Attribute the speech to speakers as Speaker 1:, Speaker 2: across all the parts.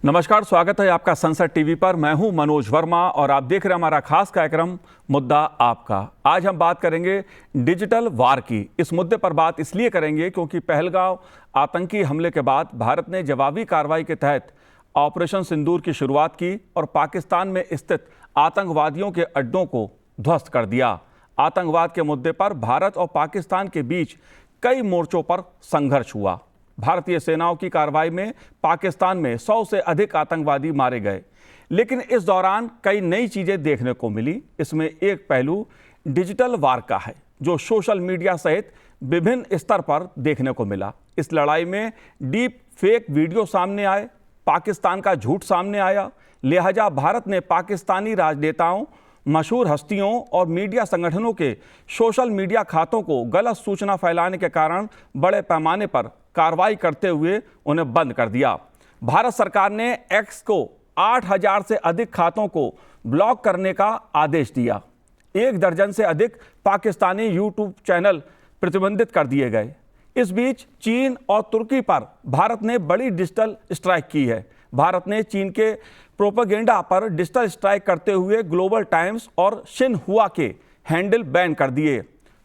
Speaker 1: नमस्कार, स्वागत है आपका संसद टीवी पर। मैं हूं मनोज वर्मा और आप देख रहे हैं हमारा खास कार्यक्रम मुद्दा आपका। आज हम बात करेंगे डिजिटल वार की। इस मुद्दे पर बात इसलिए करेंगे क्योंकि पहलगांव आतंकी हमले के बाद भारत ने जवाबी कार्रवाई के तहत ऑपरेशन सिंदूर की शुरुआत की और पाकिस्तान में स्थित आतंकवादियों के अड्डों को ध्वस्त कर दिया। आतंकवाद के मुद्दे पर भारत और पाकिस्तान के बीच कई मोर्चों पर संघर्ष हुआ। भारतीय सेनाओं की कार्रवाई में पाकिस्तान में 100 से अधिक आतंकवादी मारे गए, लेकिन इस दौरान कई नई चीजें देखने को मिली। इसमें एक पहलू डिजिटल वार का है, जो सोशल मीडिया सहित विभिन्न स्तर पर देखने को मिला। इस लड़ाई में डीप फेक वीडियो सामने आए, पाकिस्तान का झूठ सामने आया। लिहाजा भारत ने पाकिस्तानी राजनेताओं, मशहूर हस्तियों और मीडिया संगठनों के सोशल मीडिया खातों को गलत सूचना फैलाने के कारण बड़े पैमाने पर कार्रवाई करते हुए उन्हें बंद कर दिया। भारत सरकार ने एक्स को 8000 से अधिक खातों को ब्लॉक करने का आदेश दिया। 1 दर्जन से अधिक पाकिस्तानी यूट्यूब चैनल प्रतिबंधित कर दिए गए। इस बीच चीन और तुर्की पर भारत ने बड़ी डिजिटल स्ट्राइक की है। भारत ने चीन के प्रोपेगेंडा पर डिजिटल स्ट्राइक करते हुए ग्लोबल टाइम्स और शिनहुआ के हैंडल बैन कर दिए।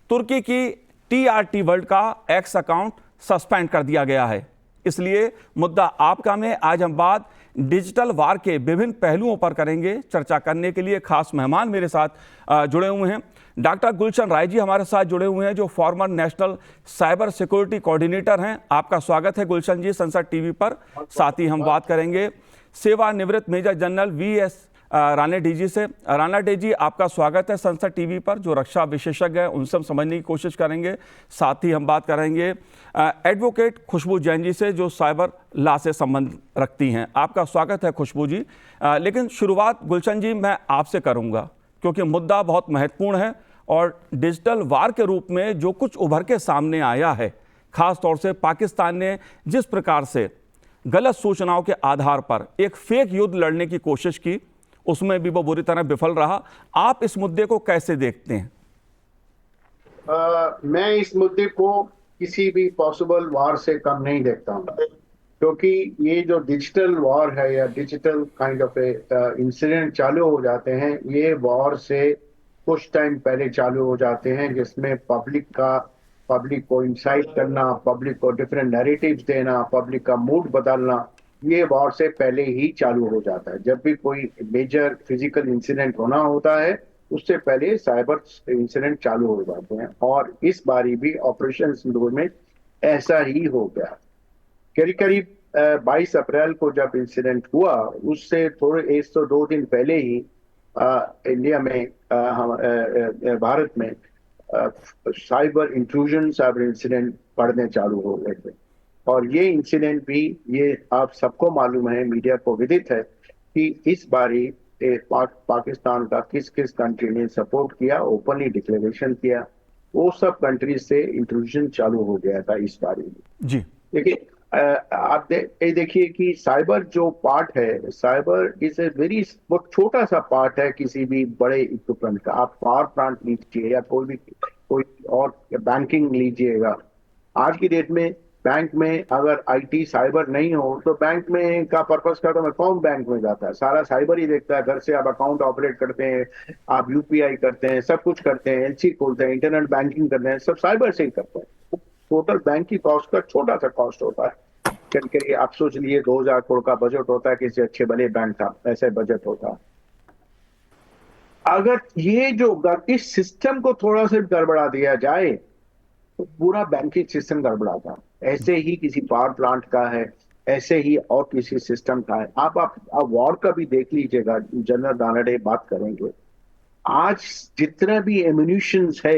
Speaker 1: तुर्की की TRT वर्ल्ड का एक्स अकाउंट सस्पेंड कर दिया गया है। इसलिए मुद्दा आपका में आज हम बात डिजिटल वार के विभिन्न पहलुओं पर करेंगे। चर्चा करने के लिए खास मेहमान मेरे साथ जुड़े हुए हैं। डॉक्टर गुलशन राय जी हमारे साथ जुड़े हुए हैं, जो farmer national cyber security coordinator हैं। आपका स्वागत है गुलशन जी संसद टीवी पर। साथ ही हम बात करेंगे सेवानिवृत्त major general VS Rana DG से। राणा डीजी, आपका स्वागत है संसद टीवी पर। जो रक्षा विशेषज्ञ हैं उनसे हम समझने की कोशिश करेंगे। साथ ही हम बात करेंगे एडवोकेट खुशबू जैन जी से, जो साइबर लॉ से संबंध रखती हैं। आपका स्वागत है खुशबू जी। लेकिन शुरुआत गुलशन जी मैं आपसे करूंगा, क्योंकि मुद्दा बहुत महत्वपूर्ण है और डिजिटल वार के रूप में जो कुछ उभर के सामने आया है, खास तौर से पाकिस्तान ने जिस प्रकार से गलत सूचनाओं के आधार पर एक फेक युद्ध लड़ने की कोशिश की, उसमें भी वो बुरी तरह विफल रहा। आप इस मुद्दे को कैसे देखते हैं?
Speaker 2: मैं इस मुद्दे को किसी भी पॉसिबल वार से कम नहीं देखता हूँ, क्योंकि ये जो डिजिटल वॉर है या डिजिटल काइंड ऑफ इंसिडेंट चालू हो जाते हैं, ये वॉर से कुछ टाइम पहले चालू हो जाते हैं, जिसमें पब्लिक को इंसाइट करना, पब्लिक को डिफरेंट नैरेटिव्स देना, पब्लिक का मूड बदलना, ये वॉर से पहले ही चालू हो जाता है। जब भी कोई मेजर फिजिकल इंसिडेंट होना होता है, उससे पहले साइबर इंसिडेंट चालू हो जाते हैं। और इस बारी भी ऑपरेशन सिंदूर में ऐसा ही हो गया। करीब 22 अप्रैल को जब इंसिडेंट हुआ, उससे थोड़े 102 दिन पहले ही इंडिया में भारत में साइबर इंट्रूजन, साइबर इंसिडेंट बढ़ने चालू हो गए थे। और ये इंसिडेंट भी, ये आप सबको मालूम है, मीडिया को विदित है कि इस बारी पाकिस्तान का किस किस कंट्री ने सपोर्ट किया, ओपनली डिक्लेरेशन किया। वो सब कंट्री से इंट्रूजन चालू हो गया था इस बारी में जी। देखिए, आप देखिए कि साइबर जो पार्ट है, साइबर इज ए वेरी बहुत छोटा सा पार्ट है किसी भी बड़े इक्विपमेंट का। आप पावर प्लांट लीजिए या कोई और बैंकिंग लीजिएगा, आज की डेट में बैंक में अगर IT साइबर नहीं हो तो बैंक में का पर्पस का तो कौन बैंक में जाता है? सारा साइबर ही देखता है। घर से आप अकाउंट ऑपरेट करते हैं, आप UPI करते हैं, सब कुछ करते हैं, LC खोलते हैं, इंटरनेट बैंकिंग करते हैं, सब साइबर से ही करते हैं। टोटल बैंक की कॉस्ट का छोटा सा कॉस्ट होता है। करिए आप सोच लीजिए 2000 करोड़ का बजट होता है किसी अच्छे बड़े बैंक का, ऐसे बजट होता है। अगर ये जो इस सिस्टम को थोड़ा सा गड़बड़ा दिया जाए तो पूरा बैंकिंग सिस्टम गड़बड़ाता है। ऐसे ही किसी पावर प्लांट का है, ऐसे ही और किसी सिस्टम का है। आप वॉर का भी देख लीजिएगा, जनरल रानडे बात करेंगे। आज जितना भी एम्यूनिशंस है,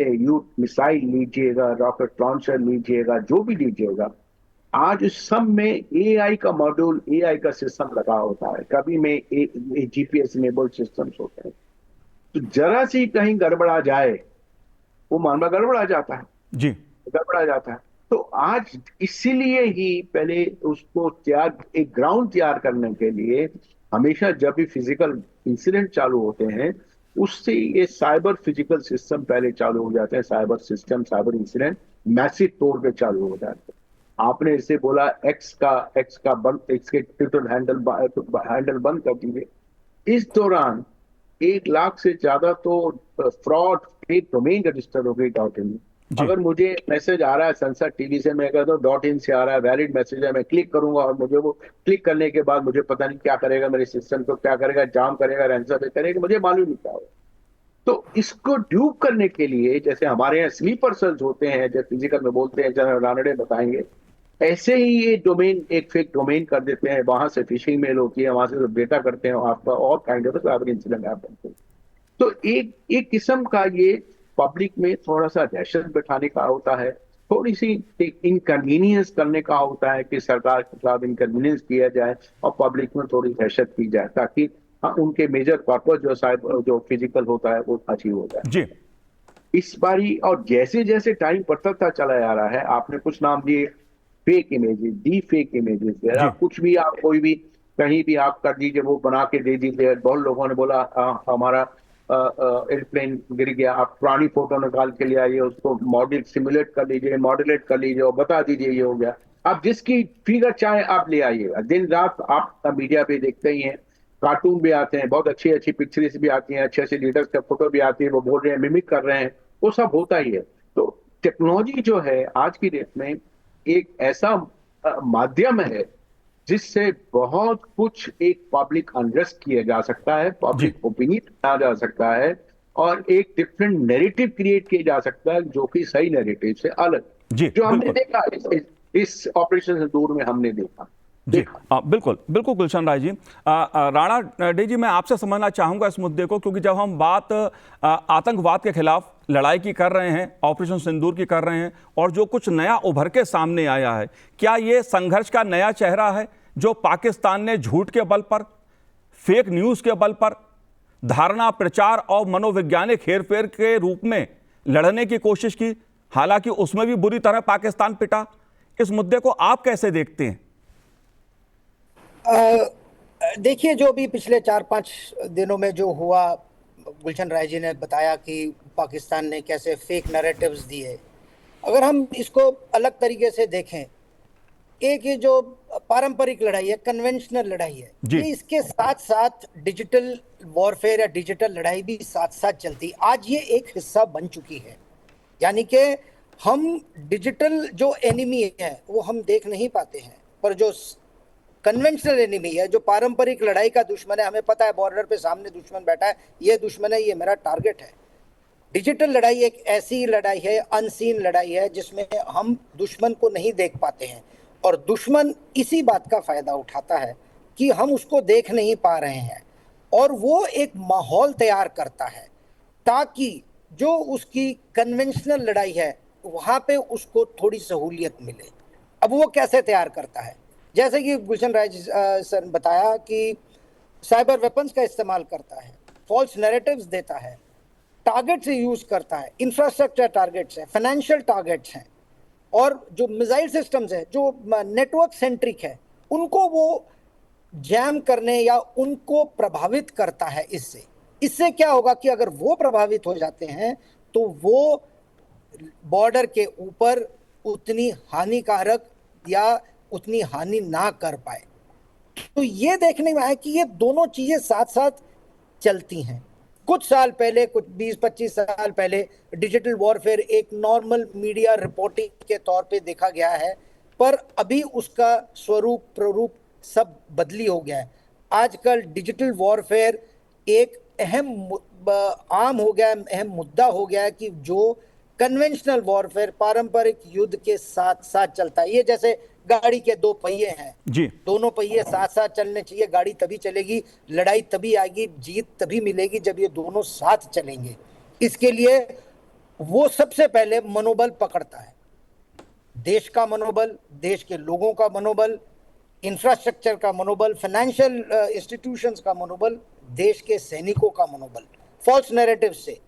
Speaker 2: मिसाइल लीजिएगा, रॉकेट लॉन्चर लीजिएगा, जो भी लीजिएगा, आज सब में AI का मॉड्यूल, AI का सिस्टम लगा होता है। कभी में GPS इनेबल्ड सिस्टम्स होते हैं। तो जरा सी कहीं गड़बड़ा जाए, वो मामला गड़बड़ा जाता है जी, गड़बड़ा जाता है। तो आज इसीलिए ही पहले उसको एक ग्राउंड तैयार करने के लिए हमेशा जब भी फिजिकल इंसिडेंट चालू होते हैं, उससे ये साइबर फिजिकल सिस्टम पहले चालू हो जाते हैं। Cyber system, cyber incident massive तौर पे चालू हो जाते हैं। आपने इसे बोला एक्स का बंद, एक्स के ट्विटर हैंडल बंद कर दीजिए। इस दौरान 1 लाख से ज्यादा तो फ्रॉड फेक डोमेन रजिस्टर हो गई .in में।
Speaker 1: जी
Speaker 2: अगर मुझे मैसेज आ रहा है संसद टीवी से, मैं कहता हूँ .in से आ रहा है, वैलिड मैसेज है, मैं क्लिक करूंगा और मुझे वो क्लिक करने के बाद मुझे पता नहीं क्या करेगा, मेरे सिस्टम को क्या करेगा, जाम करेगा, रैंसमवेयर करेगा, मुझे मालूम नहीं क्या होगा। तो इसको ड्यूप करने के लिए जैसे हमारे यहाँ स्लीपर सेल्स होते हैं, जो फिजिकल में बोलते हैं, जनरल रानडे बताएंगे, ऐसे ही ये डोमेन एक फेक डोमेन कर देते हैं, वहां से फिशिंग मेल होती है, वहां से डेटा करते हैं आपका, और काइंड ऑफ साइबर इंसिडेंट आप बनते हैं। तो एक किस्म का ये पब्लिक में थोड़ा सा दहशत बैठाने का होता है, थोड़ी सी इनकन्वीनियंस करने का होता है कि सरकार के खिलाफ इनकन्वीनियंस किया जाए और पब्लिक में थोड़ी दहशत की जाए, ताकि उनके मेजर पर्पज जो फिजिकल होता है वो अचीव हो जाए।
Speaker 1: जी
Speaker 2: इस बारी और जैसे जैसे टाइम बढ़ता चला जा रहा है, आपने कुछ नाम दिए fake images, D fake images,
Speaker 1: जी
Speaker 2: या कुछ भी आप कोई भी कहीं भी आप कर दीजिए, वो बना के दे दीजिए। बहुत लोगों ने बोला हमारा एयरप्लेन गिर गया, आप पुरानी फोटो निकाल के ले आइए, उसको मॉडल सिमुलेट कर लीजिए, मॉडलेट कर लीजिए और बता दीजिए ये हो गया। आप जिसकी फिगर चाहे आप ले आइएगा। दिन रात आप मीडिया पे देखते ही हैं, कार्टून भी आते हैं, बहुत अच्छी अच्छी पिक्चर्स भी आती हैं, अच्छे अच्छे लीडर्स का फोटो भी आती है, वो बोल रहे हैं, मिमिक कर रहे हैं, वो सब होता ही है। तो टेक्नोलॉजी जो है आज की डेट में एक ऐसा माध्यम है जिससे बहुत कुछ एक पब्लिक अनरेस्ट किया जा सकता है,
Speaker 1: जी
Speaker 2: पब्लिक ओपिनियन बनाया जा सकता है, और एक डिफरेंट नैरेटिव क्रिएट किया जा सकता है जो कि सही नैरेटिव से अलग,
Speaker 1: जी
Speaker 2: जो हमने
Speaker 1: बिल्कुल
Speaker 2: देखा इस ऑपरेशन दूर में हमने
Speaker 1: जी बिल्कुल बिल्कुल गुलशन राय जी। राणा डे जी, मैं आपसे समझना चाहूंगा इस मुद्दे को, क्योंकि जब हम बात आतंकवाद के खिलाफ लड़ाई की कर रहे हैं, ऑपरेशन सिंदूर की कर रहे हैं, और जो कुछ नया उभर के सामने आया है, क्या ये संघर्ष का नया चेहरा है जो पाकिस्तान ने झूठ के बल पर, फेक न्यूज के बल पर, धारणा प्रचार और मनोवैज्ञानिक हेरफेर के रूप में लड़ने की कोशिश की, हालांकि उसमें भी बुरी तरह पाकिस्तान पिटा। इस मुद्दे को आप कैसे देखते हैं?
Speaker 3: देखिए, जो भी पिछले 4-5 दिनों में जो हुआ, गुलशन राय जी ने बताया कि पाकिस्तान ने कैसे फेक नैरेटिव्स दिए। अगर हम इसको अलग तरीके से देखें, एक ये जो पारंपरिक लड़ाई है, कन्वेंशनल लड़ाई है,
Speaker 1: जी
Speaker 3: ये इसके साथ साथ डिजिटल वॉरफेयर या डिजिटल लड़ाई भी साथ साथ चलती, आज ये एक हिस्सा बन चुकी है। यानी कि हम डिजिटल जो एनिमी है वो हम देख नहीं पाते हैं, पर जो कन्वेंशनल एनिमी है, जो पारंपरिक लड़ाई का दुश्मन है, हमें पता है बॉर्डर पे सामने दुश्मन बैठा है, ये दुश्मन है, ये मेरा टारगेट है। डिजिटल लड़ाई एक ऐसी लड़ाई है, अनसीन लड़ाई है, जिसमें हम दुश्मन को नहीं देख पाते हैं, और दुश्मन इसी बात का फायदा उठाता है कि हम उसको देख नहीं पा रहे हैं, और वो एक माहौल तैयार करता है ताकि जो उसकी कन्वेंशनल लड़ाई है वहां पे उसको थोड़ी सहूलियत मिले। अब वो कैसे तैयार करता है? जैसे कि गुलशन राय सर ने बताया कि साइबर वेपन्स का इस्तेमाल करता है, फॉल्स नैरेटिव्स देता है, टारगेट से यूज करता है, इंफ्रास्ट्रक्चर टारगेट्स हैं, फाइनेंशियल टारगेट्स हैं, और जो मिसाइल सिस्टम्स है, जो नेटवर्क सेंट्रिक है, उनको वो जैम करने या उनको प्रभावित करता है। इससे क्या होगा कि अगर वो प्रभावित हो जाते हैं तो वो बॉर्डर के ऊपर उतनी हानिकारक या उतनी हानि ना कर पाए। तो ये देखने में आया कि ये दोनों चीजें साथ साथ चलती हैं। कुछ साल पहले, कुछ 20-25 साल पहले, डिजिटल वॉरफेयर एक नॉर्मल मीडिया रिपोर्टिंग के तौर पे देखा गया है, पर अभी उसका स्वरूप प्ररूप सब बदली हो गया है। आजकल डिजिटल वॉरफेयर एक आम हो गया है, अहम मुद्दा हो गया है कि जो कन्वेंशनल वॉरफेयर पारंपरिक युद्ध के साथ साथ चलता है। ये जैसे गाड़ी के 2 पहिए हैं
Speaker 1: जी,
Speaker 3: दोनों पहिए साथ साथ चलने चाहिए, गाड़ी तभी चलेगी, लड़ाई तभी आएगी, जीत तभी मिलेगी जब ये दोनों साथ चलेंगे। इसके लिए वो सबसे पहले मनोबल पकड़ता है, देश का मनोबल, देश के लोगों का मनोबल, इंफ्रास्ट्रक्चर का मनोबल, फाइनेंशियल इंस्टीट्यूशंस का मनोबल, देश के सैनिकों का मनोबल, फॉल्स नैरेटिव से।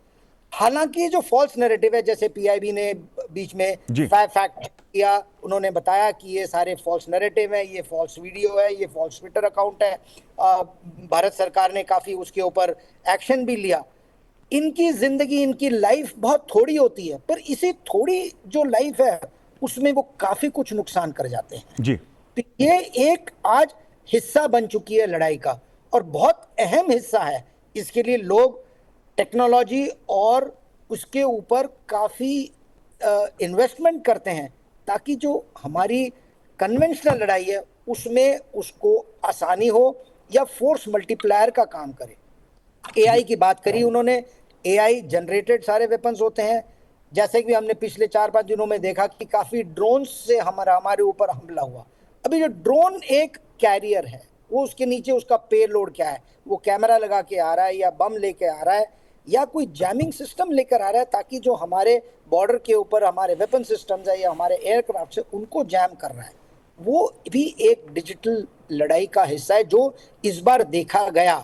Speaker 3: हालांकि जो फॉल्स नैरेटिव है, जैसे पीआईबी ने बीच में फैक्ट किया, उन्होंने बताया कि ये सारे फॉल्स नैरेटिव है, ये फॉल्स वीडियो है, ये फॉल्स ट्विटर अकाउंट है। भारत सरकार ने काफी उसके ऊपर एक्शन भी लिया। इनकी जिंदगी, इनकी लाइफ बहुत थोड़ी होती है, पर इसी थोड़ी जो लाइफ है उसमें वो काफी कुछ नुकसान कर जाते हैं।
Speaker 1: जी
Speaker 3: तो ये एक आज हिस्सा बन चुकी है लड़ाई का, और बहुत अहम हिस्सा है। इसके लिए लोग टेक्नोलॉजी और उसके ऊपर काफी इन्वेस्टमेंट करते हैं, ताकि जो हमारी कन्वेंशनल लड़ाई है उसमें उसको आसानी हो या फोर्स मल्टीप्लायर का काम करे। एआई की बात करी उन्होंने, एआई जनरेटेड सारे वेपन्स होते हैं। जैसे कि हमने पिछले 4-5 दिनों में देखा कि काफी ड्रोन से हमारे ऊपर हमला हुआ। अभी जो ड्रोन एक कैरियर है, वो उसके नीचे उसका पेलोड क्या है, वो कैमरा लगा के आ रहा है या बम लेके आ रहा है या कोई जैमिंग सिस्टम लेकर आ रहा है, ताकि जो हमारे बॉर्डर के ऊपर हमारे वेपन सिस्टम्स है या हमारे एयरक्राफ्ट है उनको जैम कर रहा है। वो भी एक डिजिटल लड़ाई का हिस्सा है जो इस बार देखा गया।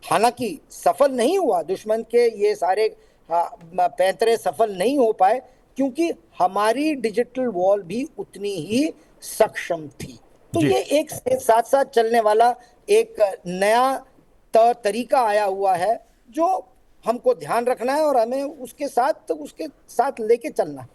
Speaker 3: हालांकि सफल नहीं हुआ, दुश्मन के ये सारे पैंतरे सफल नहीं हो पाए, क्योंकि हमारी डिजिटल वॉल भी उतनी ही सक्षम थी। तो
Speaker 1: जी।
Speaker 3: ये एक साथ साथ चलने वाला एक नया तरीका आया हुआ है जो हमको ध्यान रखना है और हमें उसके साथ लेके चलना है।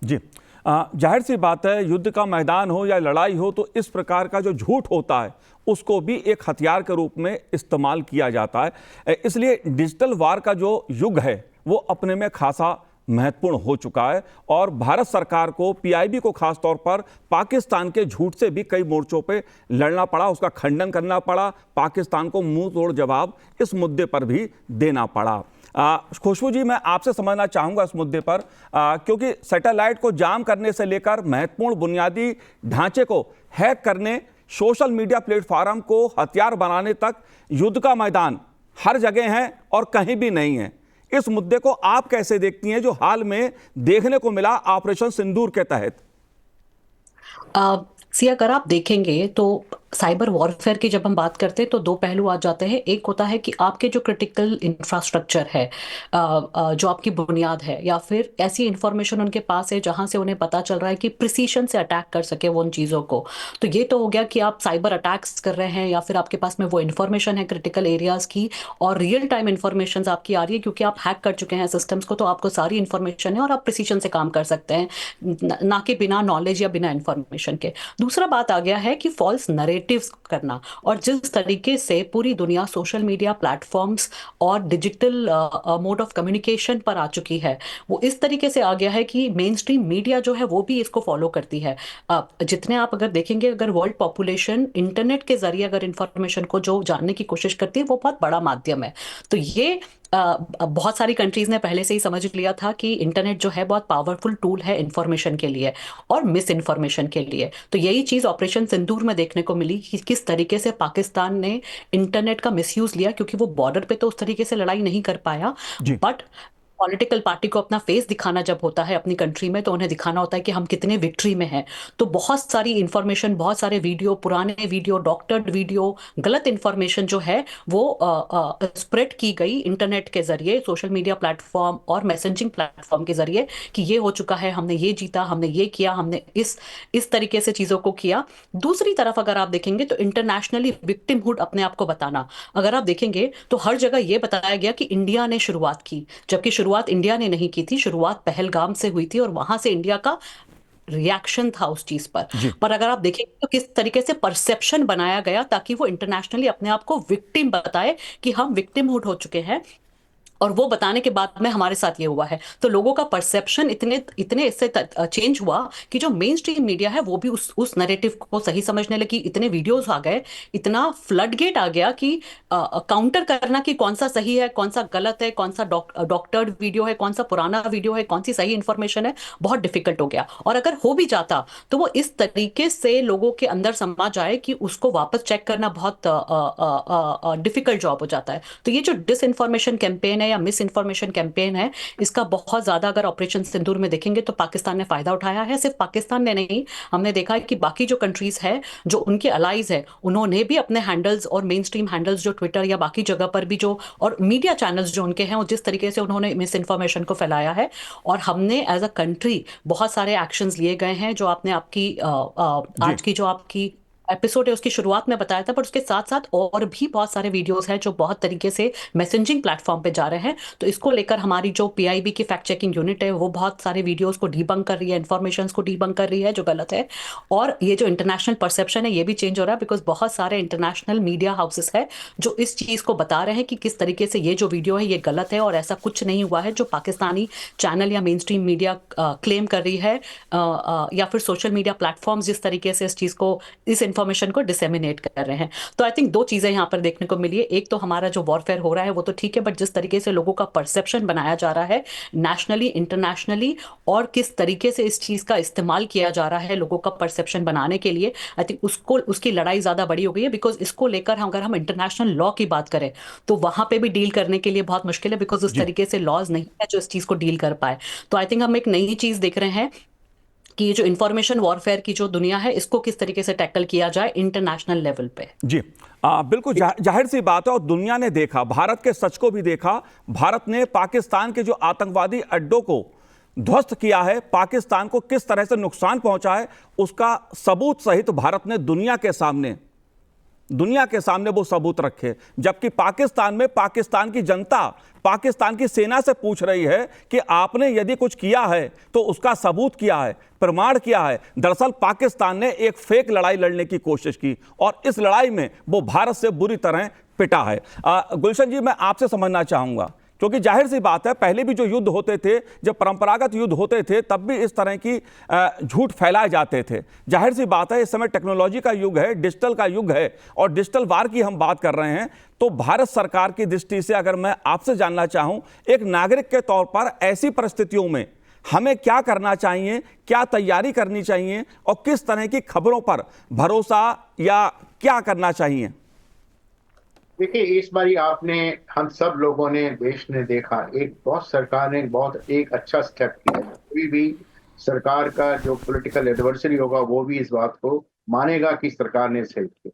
Speaker 1: जी जाहिर सी बात है, युद्ध का मैदान हो या लड़ाई हो तो इस प्रकार का जो झूठ होता है उसको भी एक हथियार के रूप में इस्तेमाल किया जाता है। इसलिए डिजिटल वार का जो युग है वो अपने में खासा महत्वपूर्ण हो चुका है और भारत सरकार को, पीआईबी को खास तौर पर पाकिस्तान के झूठ से भी कई मोर्चों पे लड़ना पड़ा, उसका खंडन करना पड़ा, पाकिस्तान को मुंह तोड़ जवाब इस मुद्दे पर भी देना पड़ा। खुशबू जी, मैं आपसे समझना चाहूँगा इस मुद्दे पर, क्योंकि सैटेलाइट को जाम करने से लेकर महत्वपूर्ण बुनियादी ढांचे को हैक करने, सोशल मीडिया प्लेटफॉर्म को हथियार बनाने तक युद्ध का मैदान हर जगह है और कहीं भी नहीं है। इस मुद्दे को आप कैसे देखती हैं जो हाल में देखने को मिला ऑपरेशन सिंदूर के तहत?
Speaker 4: अगर आप देखेंगे तो साइबर वॉरफेयर की जब हम बात करते हैं तो दो पहलू आ जाते हैं। एक होता है कि आपके जो क्रिटिकल इंफ्रास्ट्रक्चर है, जो आपकी बुनियाद है, या फिर ऐसी इंफॉर्मेशन उनके पास है जहां से उन्हें पता चल रहा है कि प्रिसीशन से अटैक कर सके वो उन चीज़ों को। तो ये तो हो गया कि आप साइबर अटैक्स कर रहे हैं या फिर आपके पास में वो इंफॉर्मेशन है क्रिटिकल एरियाज़ की और रियल टाइम इंफॉर्मेशन आपकी आ रही है क्योंकि आप हैक कर चुके हैं सिस्टम्स को, तो आपको सारी इंफॉर्मेशन है और आप प्रिसीशन से काम कर सकते हैं, ना कि बिना नॉलेज या बिना इंफॉर्मेशन के। दूसरा बात आ गया है कि फॉल्स नरेटिव्स करना, और जिस तरीके से पूरी दुनिया सोशल मीडिया प्लेटफॉर्म्स और डिजिटल मोड ऑफ कम्युनिकेशन पर आ चुकी है, वो इस तरीके से आ गया है कि मेन स्ट्रीम मीडिया जो है वो भी इसको फॉलो करती है। जितने आप अगर देखेंगे, अगर वर्ल्ड पॉपुलेशन इंटरनेट के जरिए अगर इंफॉर्मेशन को जो जानने की कोशिश करती है, वो बहुत बड़ा माध्यम है। तो ये बहुत सारी कंट्रीज ने पहले से ही समझ लिया था कि इंटरनेट जो है बहुत पावरफुल टूल है इंफॉर्मेशन के लिए और मिस इन्फॉर्मेशन के लिए। तो यही चीज ऑपरेशन सिंदूर में देखने को मिली कि किस तरीके से पाकिस्तान ने इंटरनेट का मिसयूज लिया, क्योंकि वो बॉर्डर पे तो उस तरीके से लड़ाई नहीं कर पाया, बट पॉलिटिकल पार्टी को अपना फेस दिखाना जब होता है अपनी कंट्री में, तो उन्हें दिखाना होता है कि हम कितने विक्ट्री में हैं। तो बहुत सारी इंफॉर्मेशन, बहुत सारे वीडियो, पुराने वीडियो, डॉक्टर्ड वीडियो, गलत इंफॉर्मेशन जो है वो स्प्रेड की गई इंटरनेट के जरिए, सोशल मीडिया प्लेटफॉर्म और मैसेजिंग प्लेटफॉर्म के जरिए कि ये हो चुका है, हमने ये जीता, हमने ये किया, हमने इस तरीके से चीजों को किया। दूसरी तरफ अगर आप देखेंगे तो इंटरनेशनली विक्टिमहुड अपने आप को बताना, अगर आप देखेंगे तो हर जगह ये बताया गया कि इंडिया ने शुरुआत की, जबकि शुरुआत इंडिया ने नहीं की थी, शुरुआत पहलगाम से हुई थी और वहां से इंडिया का रिएक्शन था उस चीज पर अगर आप देखेंगे तो किस तरीके से परसेप्शन बनाया गया ताकि वो इंटरनेशनली अपने आप को विक्टिम बताए कि हम विक्टिमहुड हो चुके हैं, और वो बताने के बाद में हमारे साथ ये हुआ है। तो लोगों का परसेप्शन इतने इससे चेंज हुआ कि जो मेन स्ट्रीम मीडिया है वो भी उस नैरेटिव को सही समझने लगी। इतने वीडियोस आ गए, इतना फ्लडगेट आ गया कि काउंटर करना कि कौन सा सही है, कौन सा गलत है, कौन सा डॉक्टर्ड वीडियो है, कौन सा पुराना वीडियो है, कौन सी सही इंफॉर्मेशन है, बहुत डिफिकल्ट हो गया। और अगर हो भी जाता तो वो इस तरीके से लोगों के अंदर समा जाए कि उसको वापस चेक करना बहुत डिफिकल्ट जॉब हो जाता है। तो ये जो डिस इन्फॉर्मेशन कैंपेन या मिस इन्फॉर्मेशन कैंपेन है, इसका बहुत ज्यादा अगर ऑपरेशन सिंदूर में देखेंगे तो पाकिस्तान ने फायदा उठाया है। सिर्फ पाकिस्तान ने नहीं, हमने देखा है कि बाकी जो कंट्रीज है, जो उनके अलाइज है, उन्होंने भी अपने हैंडल्स और मेन स्ट्रीम हैंडल्स जो ट्विटर या बाकी जगह पर भी जो और मीडिया चैनल्स जो उनके हैं, जिस तरीके से उन्होंने मिस इन्फॉर्मेशन को फैलाया है, और हमने एज अ कंट्री बहुत सारे एक्शंस लिए गए हैं। जो आपने आपकी आज की जो आपकी एपिसोड है उसकी शुरुआत में बताया था, पर उसके साथ साथ और भी बहुत सारे वीडियोस हैं जो बहुत तरीके से मैसेजिंग प्लेटफॉर्म पे जा रहे हैं। तो इसको लेकर हमारी जो पीआईबी की फैक्ट चेकिंग यूनिट है वो बहुत सारे वीडियोस को डीबंक कर रही है, इन्फॉर्मेशन को डीबंक कर रही है जो गलत है। और ये जो इंटरनेशनल परसेप्शन है ये भी चेंज हो रहा है, बिकॉज बहुत सारे इंटरनेशनल मीडिया हाउसेस है जो इस चीज को बता रहे हैं कि किस तरीके से ये जो वीडियो है ये गलत है और ऐसा कुछ नहीं हुआ है जो पाकिस्तानी चैनल या मेन स्ट्रीम मीडिया क्लेम कर रही है, या फिर सोशल मीडिया प्लेटफॉर्म्स जिस तरीके से इस चीज को, इस इंफॉर्मेशन को डिसेमिनेट कर रहे हैं। तो आई थिंक दो चीजें यहाँ पर देखने को मिली है। एक तो हमारा जो वॉरफेयर हो रहा है वो तो ठीक है, बट जिस तरीके से लोगों का परसेप्शन बनाया जा रहा है नेशनली, इंटरनेशनली, और किस तरीके से इस चीज का इस्तेमाल किया जा रहा है लोगों का परसेप्शन बनाने के लिए, आई थिंक उसको, उसकी लड़ाई ज्यादा बड़ी हो गई है। बिकॉज इसको लेकर अगर हम इंटरनेशनल लॉ की बात करें तो वहां पे भी डील करने के लिए बहुत मुश्किल है, बिकॉज उस
Speaker 1: जी
Speaker 4: तरीके से लॉज नहीं है जो इस चीज को डील कर पाए। तो आई थिंक हम एक नई चीज देख रहे हैं कि ये जो इंफॉर्मेशन वॉरफेयर की जो दुनिया है इसको किस तरीके से टैकल किया जाए इंटरनेशनल लेवल पे।
Speaker 1: जी बिल्कुल जाहिर सी बात है, और दुनिया ने देखा, भारत के सच को भी देखा। भारत ने पाकिस्तान के जो आतंकवादी अड्डों को ध्वस्त किया है, पाकिस्तान को किस तरह से नुकसान पहुंचा है, उसका सबूत सहित भारत ने दुनिया के सामने वो सबूत रखे। जबकि पाकिस्तान में पाकिस्तान की जनता पाकिस्तान की सेना से पूछ रही है कि आपने यदि कुछ किया है तो उसका सबूत किया है, प्रमाण किया है। दरअसल पाकिस्तान ने एक फेक लड़ाई लड़ने की कोशिश की और इस लड़ाई में वो भारत से बुरी तरह पिटा है। गुलशन जी, मैं आपसे समझना चाहूंगा, क्योंकि जाहिर सी बात है पहले भी जो युद्ध होते थे, जब परंपरागत युद्ध होते थे, तब भी इस तरह की झूठ फैलाए जाते थे। जाहिर सी बात है इस समय टेक्नोलॉजी का युग है, डिजिटल का युग है, और डिजिटल वार की हम बात कर रहे हैं। तो भारत सरकार की दृष्टि से अगर मैं आपसे जानना चाहूं, एक नागरिक के तौर पर ऐसी परिस्थितियों में हमें क्या करना चाहिए, क्या तैयारी करनी चाहिए, और किस तरह की खबरों पर भरोसा या क्या करना चाहिए?
Speaker 2: देखिए, इस बारी आपने, हम सब लोगों ने, देश ने देखा, सरकार ने बहुत एक अच्छा स्टेप किया है। कोई भी सरकार का जो पॉलिटिकल एडवर्सरी होगा वो भी इस बात को मानेगा कि सरकार ने सही किया।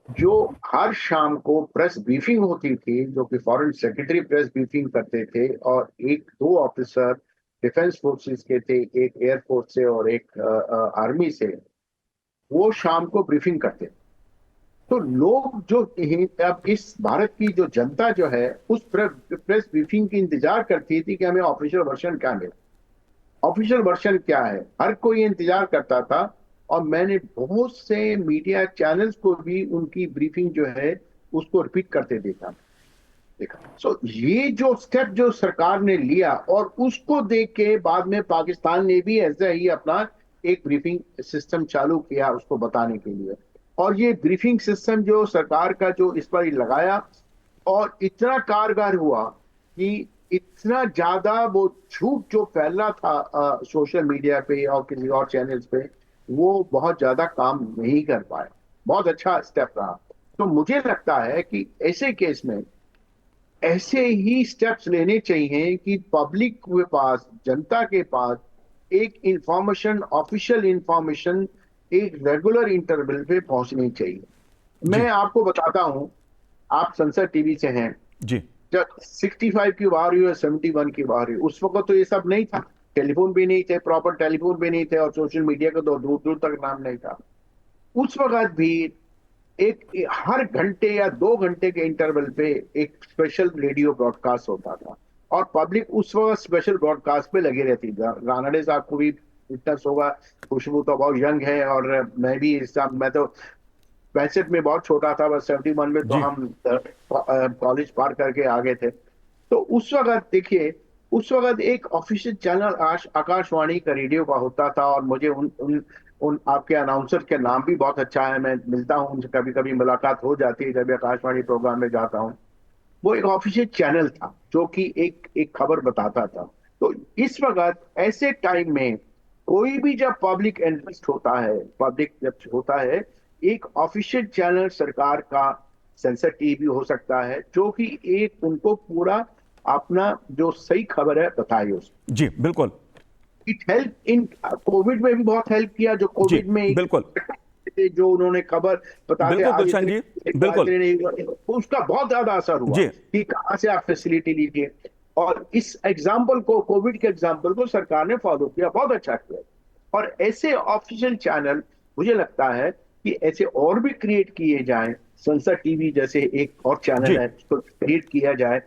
Speaker 2: जो हर शाम को प्रेस ब्रीफिंग होती थी, जो कि फॉरेन सेक्रेटरी प्रेस ब्रीफिंग करते थे, और एक दो ऑफिसर डिफेंस फोर्सेस के थे, एक एयरफोर्स से और एक आर्मी से, वो शाम को ब्रीफिंग करते थे। तो लोग जो अब इस भारत की जो जनता जो है उस प्रेस ब्रीफिंग की इंतजार करती थी कि हमें ऑफिशियल वर्जन क्या मिले, ऑफिशियल वर्जन क्या है, हर कोई इंतजार करता था। और मैंने बहुत से मीडिया चैनल्स को भी उनकी ब्रीफिंग जो है उसको रिपीट करते देखा। सो ये जो स्टेप जो सरकार ने लिया, और उसको देख के बाद में पाकिस्तान ने भी ऐसा ही अपना एक ब्रीफिंग सिस्टम चालू किया उसको बताने के लिए। और ये ब्रीफिंग सिस्टम जो सरकार का जो इस पर लगाया, और इतना कारगर हुआ कि इतना ज्यादा वो झूठ जो फैला था सोशल मीडिया पे और किसी और चैनल्स पे, वो बहुत ज्यादा काम नहीं कर पाए। बहुत अच्छा स्टेप रहा। तो मुझे लगता है कि ऐसे केस में ऐसे ही स्टेप्स लेने चाहिए कि पब्लिक के पास, जनता के पास एक इंफॉर्मेशन, ऑफिशियल इंफॉर्मेशन एक रेगुलर इंटरवल पे पहुंचनी चाहिए। मैं आपको बताता हूं, आप संसद टीवी से हैं
Speaker 1: जी।
Speaker 2: जब 65 की बार हुई और 71 की बार हुई, उस वक्त तो ये सब नहीं था, टेलीफोन भी नहीं थे, प्रॉपर टेलीफोन भी नहीं थे, और सोशल मीडिया का तो दूर दूर तक नाम नहीं था। उस वक्त भी एक हर घंटे या 2 घंटे के इंटरवल पे एक स्पेशल रेडियो ब्रॉडकास्ट होता था, और पब्लिक उस वक्त स्पेशल ब्रॉडकास्ट पे लगी रहती थी। रानडे साहब को भी फिटनेस होगा, खुशबू तो बहुत यंग है, और मैं भी मैं तो 65 में बहुत छोटा था, बस 71 में तो हम कॉलेज पार करके आ गए थे। तो उस वक्त देखिए, उस वक्त एक ऑफिशियल चैनल आकाशवाणी का रेडियो का होता था, और मुझे उन आपके अनाउंसर के नाम भी बहुत अच्छा है, मैं मिलता हूँ उनसे, कभी कभी मुलाकात हो जाती है जब आकाशवाणी प्रोग्राम में जाता हूँ। वो एक ऑफिशियल चैनल था जो कि एक खबर बताता था। तो इस वक्त ऐसे टाइम में कोई भी जब पब्लिक इंटरेस्ट होता है, पब्लिक जब होता है, एक ऑफिशियल चैनल सरकार का, सेंसर टीवी हो सकता है, जो कि एक उनको पूरा अपना जो सही खबर है बताए उसको।
Speaker 1: जी बिल्कुल।
Speaker 2: इट हेल्प इन कोविड में भी बहुत हेल्प किया, जो कोविड में
Speaker 1: बिल्कुल
Speaker 2: जो उन्होंने खबर बताते,
Speaker 1: बिल्कुल गुलशन जी, बिल्कुल
Speaker 2: उसका बहुत ज्यादा असर हुआ कि कहां से आप फैसिलिटी लीजिए। और इस एग्जाम्पल को, कोविड के एग्जाम्पल को सरकार ने फॉलो किया, बहुत अच्छा किया। और ऐसे ऑफिशियल चैनल मुझे लगता है कि ऐसे और भी क्रिएट किए जाएं। संसद टीवी जैसे एक और
Speaker 1: जी
Speaker 2: चैनल है, उसको क्रिएट किया जाए।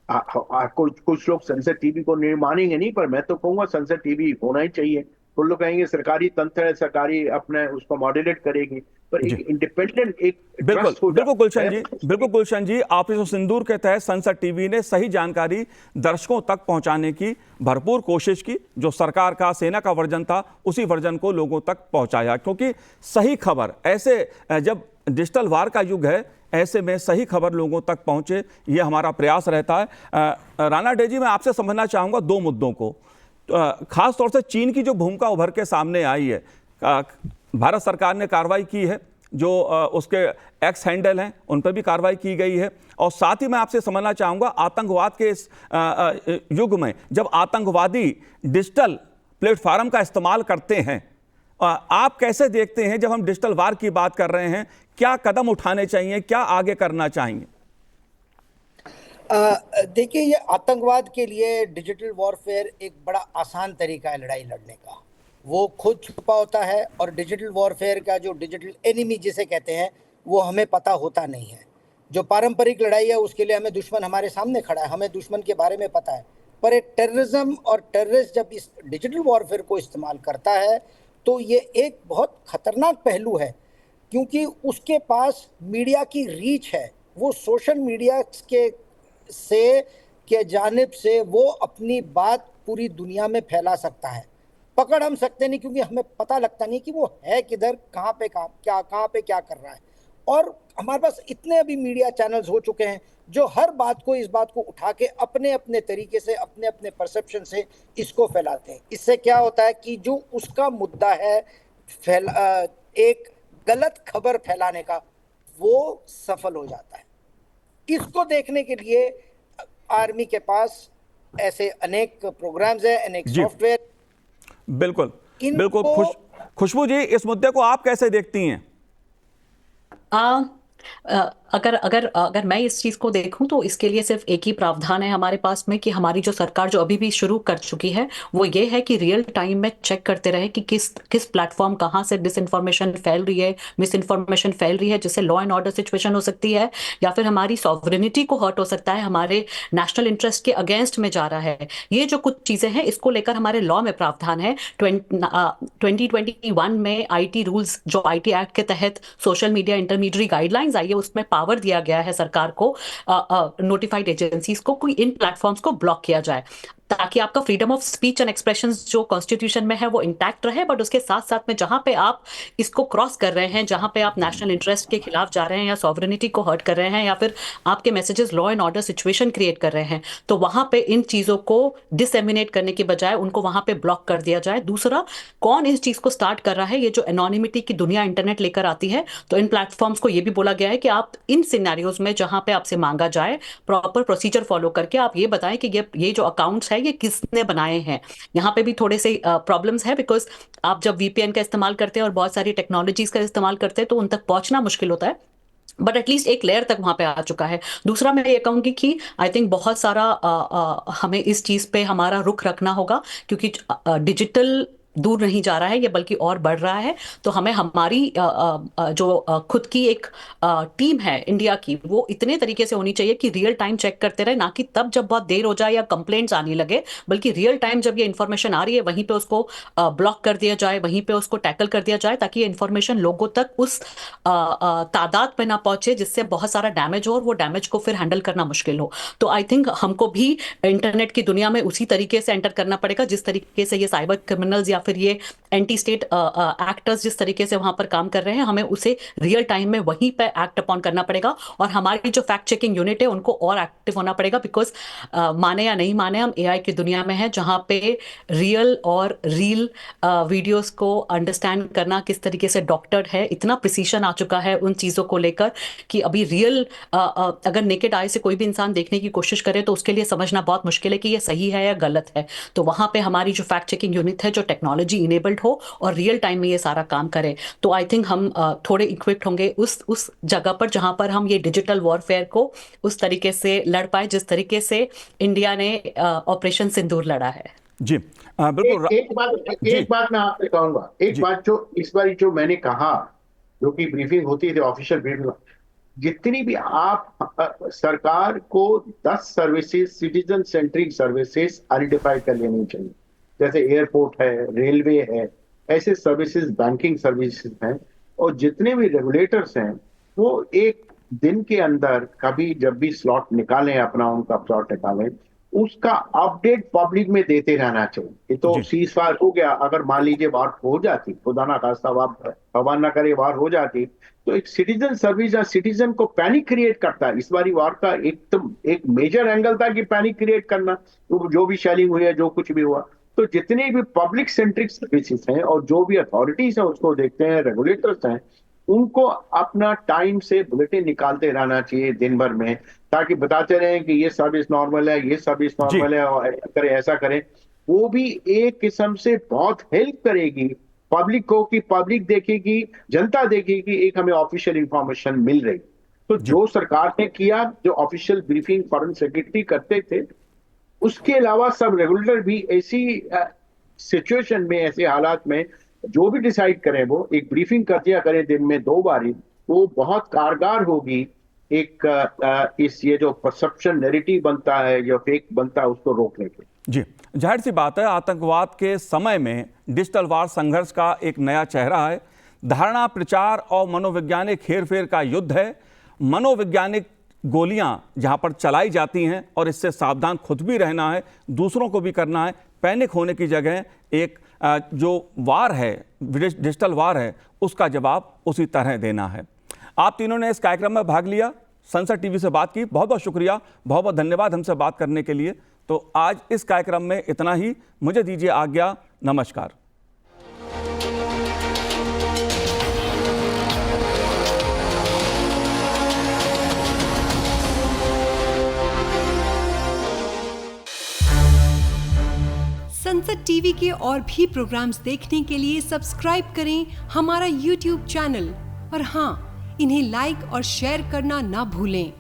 Speaker 2: कुछ लोग संसद टीवी को मानेंगे नहीं, पर मैं तो कहूंगा संसद टीवी होना ही चाहिए। कुछ लोग कहेंगे सरकारी तंत्र है, सरकारी अपने उसको मॉडरेट करेगी, पर
Speaker 1: जी
Speaker 2: एक इंडिपेंडेंट, एक
Speaker 1: बिल्कुल
Speaker 2: ट्रस्ट हो
Speaker 1: बिल्कुल
Speaker 2: जाता
Speaker 1: गुलशन
Speaker 2: है।
Speaker 1: जी, बिल्कुल गुलशन जी, ऑपरेशन सिंदूर के तहत संसद टीवी ने सही जानकारी दर्शकों तक पहुंचाने की भरपूर कोशिश की। जो सरकार का, सेना का वर्जन था, उसी वर्जन को लोगों तक पहुंचाया, क्योंकि सही खबर ऐसे, जब डिजिटल वार का युग है, ऐसे में सही खबर लोगों तक पहुंचे, ये हमारा प्रयास रहता है। राणा डेजी, मैं आपसे समझना चाहूंगा दो मुद्दों को। खास तौर से चीन की जो भूमिका उभर के सामने आई है, भारत सरकार ने कार्रवाई की है, जो उसके एक्स हैंडल हैं उन पर भी कार्रवाई की गई है। और साथ ही मैं आपसे समझना चाहूँगा, आतंकवाद के इस युग में जब आतंकवादी डिजिटल प्लेटफॉर्म का इस्तेमाल करते हैं, आप कैसे देखते हैं जब हम डिजिटल वार की बात कर रहे हैं, क्या कदम उठाने चाहिए, क्या आगे करना चाहिए?
Speaker 3: देखिए, ये आतंकवाद के लिए डिजिटल वॉरफेयर एक बड़ा आसान तरीका है लड़ाई लड़ने का। वो खुद छुपा होता है, और डिजिटल वॉरफेयर का जो डिजिटल एनिमी जिसे कहते हैं, वो हमें पता होता नहीं है। जो पारंपरिक लड़ाई है उसके लिए हमें दुश्मन हमारे सामने खड़ा है, हमें दुश्मन के बारे में पता है। पर एक टेररिज्म और टेररिस्ट जब इस डिजिटल वॉरफेयर को इस्तेमाल करता है, तो ये एक बहुत खतरनाक पहलू है, क्योंकि उसके पास मीडिया की रीच है। वो सोशल मीडिया के जानिब से वो अपनी बात पूरी दुनिया में फैला सकता है। पकड़ हम सकते नहीं, क्योंकि हमें पता लगता नहीं कि वो है किधर, कहाँ पे क्या कर रहा है। और हमारे पास इतने अभी मीडिया चैनल्स हो चुके हैं जो हर बात को, इस बात को उठा के अपने अपने तरीके से, अपने अपने परसेप्शन से इसको फैलाते हैं। इससे क्या होता है कि जो उसका मुद्दा है एक गलत खबर फैलाने का, वो सफल हो जाता है। इसको देखने के लिए आर्मी के पास ऐसे अनेक प्रोग्राम्स हैं, अनेक
Speaker 1: जी
Speaker 3: सॉफ्टवेयर।
Speaker 1: बिल्कुल बिल्कुल।
Speaker 3: इनको
Speaker 1: खुशबू जी, इस मुद्दे को आप कैसे देखती हैं?
Speaker 4: आ, अगर अगर अगर मैं इस चीज को देखूं तो इसके लिए सिर्फ एक ही प्रावधान है हमारे पास में, कि हमारी जो सरकार जो अभी भी शुरू कर चुकी है वो ये है कि रियल टाइम में चेक करते रहे कि किस किस प्लेटफॉर्म कहाँ से डिसइंफॉर्मेशन फैल रही है, मिस इन्फॉर्मेशन फैल रही है, जिससे लॉ एंड ऑर्डर सिचुएशन हो सकती है, या फिर हमारी सॉवरेनिटी को हर्ट हो सकता है, हमारे नेशनल इंटरेस्ट के अगेंस्ट में जा रहा है। ये जो कुछ चीजें हैं, इसको लेकर हमारे लॉ में प्रावधान है। 2021 में आईटी रूल्स, जो आईटी एक्ट के तहत सोशल मीडिया इंटरमीडियरी गाइडलाइंस आई है, उसमें पावर दिया गया है सरकार को, नोटिफाइड एजेंसीज को, कोई इन प्लेटफॉर्म्स को ब्लॉक किया जाए, ताकि आपका freedom of speech and expression जो कॉन्स्टिट्यूशन में है वो इंटैक्ट रहे। बट उसके साथ साथ में जहां पे आप इसको क्रॉस कर रहे हैं, जहां पे आप नेशनल इंटरेस्ट के खिलाफ जा रहे हैं, या सॉवरेनिटी को हर्ट कर रहे हैं, या फिर आपके messages law and order situation create कर रहे हैं, तो वहां पे इन चीजों को डिसएमिनेट करने की बजाय उनको वहां पे ब्लॉक कर दिया जाए। दूसरा, कौन इस चीज को स्टार्ट कर रहा है, ये जो एनोनिमिटी की दुनिया इंटरनेट लेकर आती है, तो इन प्लेटफॉर्म्स को ये भी बोला गया है कि आप इन सिनेरियोज में जहां पे आपसे मांगा जाए, प्रॉपर प्रोसीजर फॉलो करके आप ये बताएं कि ये जो अकाउंट्स है ये किसने बनाए हैं। यहाँ पे भी थोड़े से प्रॉब्लम्स है, बिकॉज आप जब वीपीएन का इस्तेमाल करते हैं और बहुत सारी टेक्नोलॉजीज का इस्तेमाल करते हैं तो उन तक पहुंचना मुश्किल होता है, बट एटलीस्ट एक लेयर तक वहां पे आ चुका है। दूसरा, मैं ये कहूंगी कि आई थिंक बहुत सारा हमें इस चीज पे हमारा रुख रखना होगा, क्योंकि डिजिटल दूर नहीं जा रहा है, ये बल्कि और बढ़ रहा है। तो हमें हमारी जो खुद की एक टीम है इंडिया की, वो इतने तरीके से होनी चाहिए कि रियल टाइम चेक करते रहे, ना कि तब जब बहुत देर हो जाए या कंप्लेंट्स आने लगे, बल्कि रियल टाइम जब ये इन्फॉर्मेशन आ रही है वहीं पे उसको ब्लॉक कर दिया जाए, वहीं पे उसको टैकल कर दिया जाए, ताकि ये इन्फॉर्मेशन लोगों तक उस तादाद में ना पहुंचे जिससे बहुत सारा डैमेज हो, और वो डैमेज को फिर हैंडल करना मुश्किल हो। तो आई थिंक हमको भी इंटरनेट की दुनिया में उसी तरीके से एंटर करना पड़ेगा जिस तरीके से ये साइबर क्रिमिनल्स या फिर ये एंटी स्टेट एक्टर्स जिस तरीके से वहां पर काम कर रहे हैं, हमें उसे रियल टाइम में वहीं पे एक्ट अपॉन करना पड़ेगा। और हमारी जो फैक्ट चेकिंग यूनिट है उनको और एक्टिव होना पड़ेगा, बिकॉज माने या नहीं माने, हम एआई की दुनिया में है जहां पे रियल और रील वीडियोस को अंडरस्टैंड करना किस तरीके से डॉक्टर्ड है, इतना प्रिसीशन आ चुका है उन चीजों को लेकर कि अभी रियल अगर नेकेड आई से कोई भी इंसान देखने की कोशिश करे तो उसके लिए समझना बहुत मुश्किल है कि ये सही है या गलत है। तो वहां पे हमारी जो फैक्ट चेकिंग यूनिट है, जो टेक्नोलॉजी इनेबल्ड हो और रियल टाइम में ये सारा काम करे, तो आई थिंक हम थोड़े इक्विप्ड होंगे उस जगह पर जहां पर हम ये डिजिटल वॉरफेयर को उस तरीके से लड़ पाए जिस तरीके से इंडिया ने ऑपरेशन सिंदूर लड़ा है।
Speaker 1: जी बिल्कुल।
Speaker 2: एक बात मैं आपसे कहूंगा, एक बात जो इस बार जो मैंने कहा जो कि ब्रीफिंग होती थी, ऑफिशियल ब्रीफिंग, जितनी भी आप सरकार को 10 services, citizen centric services identify कर लेनी चाहिए। जैसे एयरपोर्ट है, रेलवे है, ऐसे सर्विसेज, बैंकिंग सर्विसेज हैं, और जितने भी रेगुलेटर्स हैं वो एक दिन के अंदर कभी जब भी स्लॉट निकालें, अपना उनका स्लॉट निकालें, उसका अपडेट पब्लिक में देते रहना चाहिए। ये तो
Speaker 1: जी।
Speaker 2: सीज फायर हो गया, अगर मान लीजिए वार हो जाती, खुदा ना खास्ता भगवान ना करे वार हो जाती, तो एक सिटीजन सर्विस या सिटीजन को पैनिक क्रिएट करता है। इस बारी वार का एकदम एक मेजर एंगल था कि पैनिक क्रिएट करना, तो जो भी शेलिंग हुई है, जो कुछ भी हुआ, तो जितने भी पब्लिक सेंट्रिक सर्विसेज हैं और जो भी अथॉरिटीज हैं उसको देखते हैं, रेगुलेटर्स हैं, उनको अपना टाइम से बुलेटिन निकालते रहना चाहिए दिन भर में, ताकि बताते रहें कि ये सर्विस नॉर्मल है, ये सर्विस नॉर्मल है, और ऐसा करें, ऐसा करें। वो भी एक किस्म से बहुत हेल्प करेगी पब्लिक को, कि पब्लिक देखेगी, जनता देखेगी एक हमें ऑफिशियल इंफॉर्मेशन मिल रही। तो जो सरकार ने किया, जो ऑफिशियल ब्रीफिंग फॉरेन सेक्रेटरी करते थे, उसके अलावा सब रेगुलेटर भी ऐसी सिचुएशन में, ऐसे हालात में जो भी डिसाइड करें, वो एक ब्रीफिंग कर दिया करें दिन में 2 बारी, वो बहुत कारगर होगी। एक इस ये जो परसेप्शन नैरेटिव बनता है, जो फेक बनता है, उसको रोकने के।
Speaker 1: जी, जाहिर सी बात है, आतंकवाद के समय में डिजिटल वार संघर्ष का एक नया चेहरा है। धारणा, प्रचार और मनोवैज्ञानिक हेरफेर का युद्ध है। मनोवैज्ञानिक गोलियां जहां पर चलाई जाती हैं, और इससे सावधान खुद भी रहना है, दूसरों को भी करना है। पैनिक होने की जगह एक जो वार है, डिजिटल वार है, उसका जवाब उसी तरह देना है। आप तीनों ने इस कार्यक्रम में भाग लिया, संसद टीवी से बात की, बहुत बहुत शुक्रिया, बहुत बहुत धन्यवाद हमसे बात करने के लिए। तो आज इस कार्यक्रम में इतना ही, मुझे दीजिए आज्ञा, नमस्कार।
Speaker 5: संसद टीवी के और भी प्रोग्राम्स देखने के लिए सब्सक्राइब करें हमारा YouTube चैनल, और हाँ, इन्हें लाइक और शेयर करना ना भूलें।